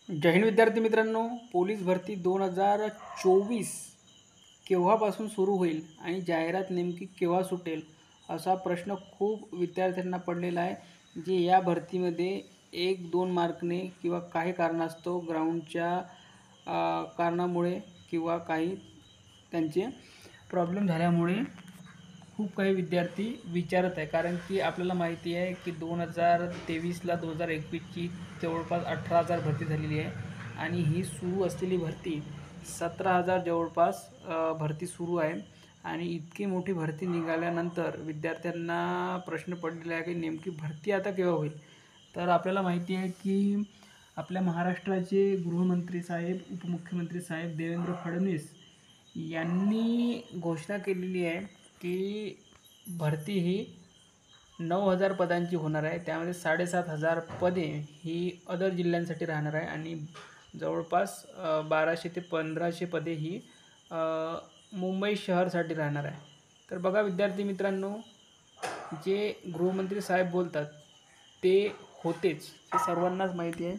जय हिंद विद्यार्थी मित्रांनो, पोलीस भरती 2024 केव्हापासून सुरू होईल आणि जाहिरात नेमकी केव्हा सुटेल असा प्रश्न खूप विद्यार्थ्यांना पडलेला आहे. जे या भरतीमध्ये 1-2 मार्कने किंवा काही कारणास्तव ग्राउंडच्या कारणामुळे किंवा काही त्यांचे प्रॉब्लेम झाल्यामुळे खूप काही विद्यार्थी विचारत आहे. कारण की आपल्याला माहिती आहे की 2023ला 2021ची जवळपास 18,000 भरती झालेली आहे आणि ही सुरू असलेली भरती 17,000 जवळपास भरती सुरू आहे. आणि इतकी मोठी भरती निघाल्यानंतर विद्यार्थ्यांना प्रश्न पडलेला आहे की नेमकी भरती आता केव्हा होईल. तर आपल्याला माहिती आहे की आपल्या महाराष्ट्राचे गृहमंत्री साहेब, उपमुख्यमंत्री साहेब देवेंद्र फडणवीस यांनी घोषणा केलेली आहे की भरती ही 9,000 पदांची होणार आहे. त्यामध्ये 7,500 पदे ही अदर जिल्ह्यांसाठी राहणार आहे आणि जवळपास 1,200 ते 1,500 पदे ही मुंबई शहरसाठी राहणार आहे. तर बघा विद्यार्थी मित्रांनो, जे गृहमंत्री साहेब बोलतात ते होतेच, हे सर्वांनाच माहिती आहे.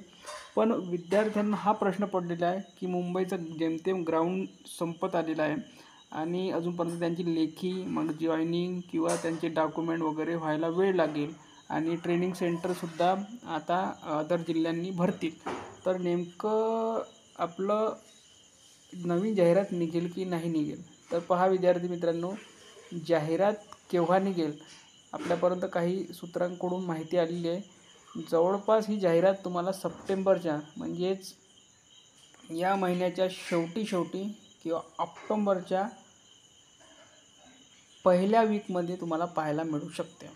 पण विद्यार्थ्यांना हा प्रश्न पडलेला आहे की मुंबईचं जेमतेम ग्राउंड संपत आलेलं आहे आणि अजूनपर्यंत त्यांची लेखी मग जॉईनिंग किंवा त्यांचे डॉक्युमेंट वगैरे व्हायला वेळ लागेल आणि ट्रेनिंग सेंटरसुद्धा आता अदर जिल्ह्यांनी भरतील. तर नेमकं आपलं नवीन जाहिरात निघेल की नाही निघेल. तर पहा विद्यार्थी मित्रांनो, जाहिरात केव्हा निघेल आपल्यापर्यंत काही सूत्रांकडून माहिती आलेली आहे. जवळपास ही जाहिरात तुम्हाला सप्टेंबरच्या म्हणजेच या महिन्याच्या शेवटी किंवा ऑक्टोंबरच्या पहिल्या वीकमध्ये तुम्हाला पाहायला मिळू शकते.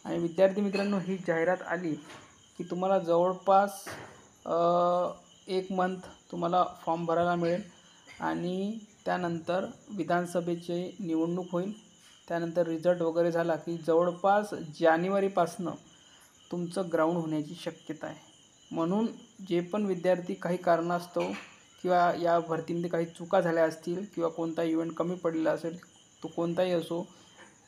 आणि विद्यार्थी मित्रांनो, ही जाहिरात आली की तुम्हाला जवळपास 1 मंथ तुम्हाला फॉर्म भरायला मिळेल आणि त्यानंतर विधानसभेची निवडणूक होईल. त्यानंतर रिझल्ट वगैरे झाला की जवळपास जानेवारीपासनं तुमचं ग्राउंड होण्याची शक्यता आहे. म्हणून जे पण विद्यार्थी काही कारणास्तव किंवा या भरतीमध्ये काही चुका झाल्या असतील किंवा कोणता इव्हेंट कमी पडलेला असेल, तो कोणताही असो,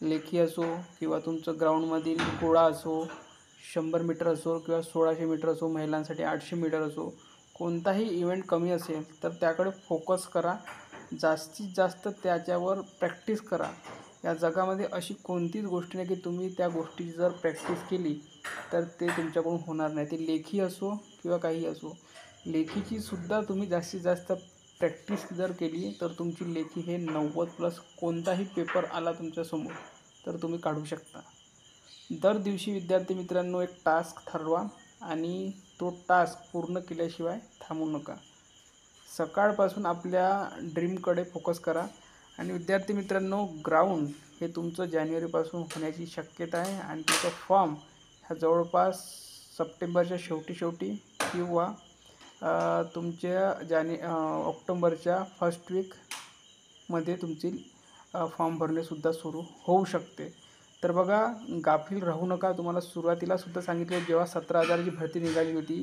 लेखी असो किंवा तुमचं ग्राउंडमधील गोळा असो, 100 मीटर असो किंवा 1,600 मीटर असो, महिलांसाठी 800 मीटर असो, कोणताही इव्हेंट कमी असेल तर त्याकडे फोकस करा. जास्तीत जास्त त्याच्यावर प्रॅक्टिस करा. या जगामध्ये अशी कोणतीच गोष्ट नाही की तुम्ही त्या गोष्टीची जर प्रॅक्टिस केली तर ते तुमच्याकडून होणार नाही. ते लेखी असो किंवा काही असो, लेखीची सुद्धा तुम्ही जास्तीत जास्त प्रॅक्टिस जर केली तर तुमची लेखी हे 90+ कोणताही पेपर आला तुमच्यासमोर तर तुम्ही काढू शकता. दर दिवशी विद्यार्थी मित्रांनो एक टास्क ठरवा आणि तो टास्क पूर्ण केल्याशिवाय थांबू नका. सकाळपासून आपल्या ड्रीमकडे फोकस करा. आणि विद्यार्थी मित्रांनो, ग्राउंड हे तुमचं जानेवारीपासून होण्याची शक्यता आहे आणि त्याचा फॉर्म ह्या जवळपास सप्टेंबरच्या शेवटी किंवा तुमच्या ऑक्टोंबरच्या फर्स्ट वीकमध्ये तुमची फॉर्म भरणेसुद्धा सुरू होऊ शकते. तर बघा, गाफील राहू नका. तुम्हाला सुरुवातीलासुद्धा सांगितलं, जेव्हा 17,000ची भरती निघाली होती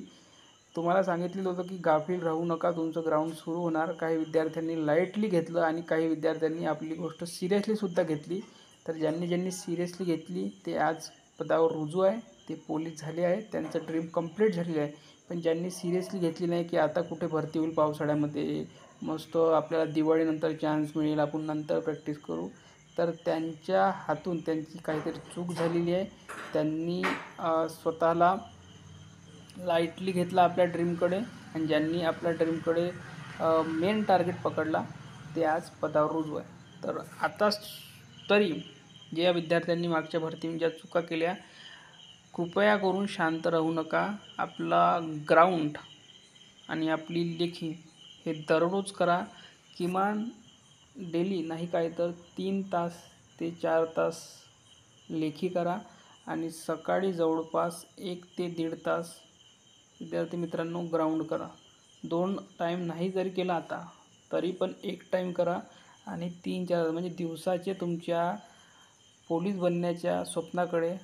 तुम्हाला सांगितलेलं होतं की गाफील राहू नका, तुमचं ग्राउंड सुरू होणार. काही विद्यार्थ्यांनी लाईटली घेतलं आणि काही विद्यार्थ्यांनी आपली गोष्ट सिरियसलीसुद्धा घेतली. तर ज्यांनी सिरियसली घेतली ते आज पदावर रुजू आहे, ते पोलीस झाले आहेत, त्यांचं ड्रीम कंप्लीट झालेलं आहे. पण ज्यांनी सिरियसली घेतली नाही की आता कुठे भरती होईल पावसाळ्यामध्ये, मस्त आपल्याला दिवाळीनंतर चान्स मिळेल, आपण नंतर प्रॅक्टिस करू, तर त्यांच्या हातून त्यांची काहीतरी चूक झालेली आहे. त्यांनी स्वतःला लाईटली घेतला आपल्या ड्रीमकडे आणि ज्यांनी आपल्या ड्रीमकडे मेन टार्गेट पकडला ते आज पदावर रुजू आहे. तर आता तरी ज्या विद्यार्थ्यांनी मागच्या भरतीमध्ये ज्या चुका केल्या, कृपया करून शांत राहू नका. आपला ग्राउंड आणि आपली लेखी हे दररोज करा. किमान डेली नाही काय तर 3 तास ते 4 तास लेखी करा आणि सकाळी जवळपास 1 ते 1.5 तास विद्यार्थी मित्रांनो ग्राउंड करा. 2 टाईम नाही जरी केला आता तरी पण 1 टाईम करा आणि 3-4 म्हणजे दिवसाचे तुमच्या पोलीस बनण्याच्या स्वप्नाकडे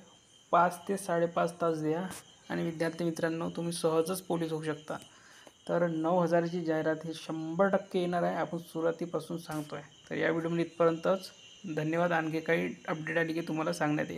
5 ते 5.5 तास द्या आणि विद्यार्थी मित्रांनो तुम्ही सहजच पोलीस होऊ शकता. तर 9,000ची जाहिरात ही 100% येणार आहे, आपण सुरुवातीपासून सांगतो आहे. तर या व्हिडिओमध्ये इथपर्यंतच. धन्यवाद. आणखी काही अपडेट आली की तुम्हाला सांगण्यात येईल.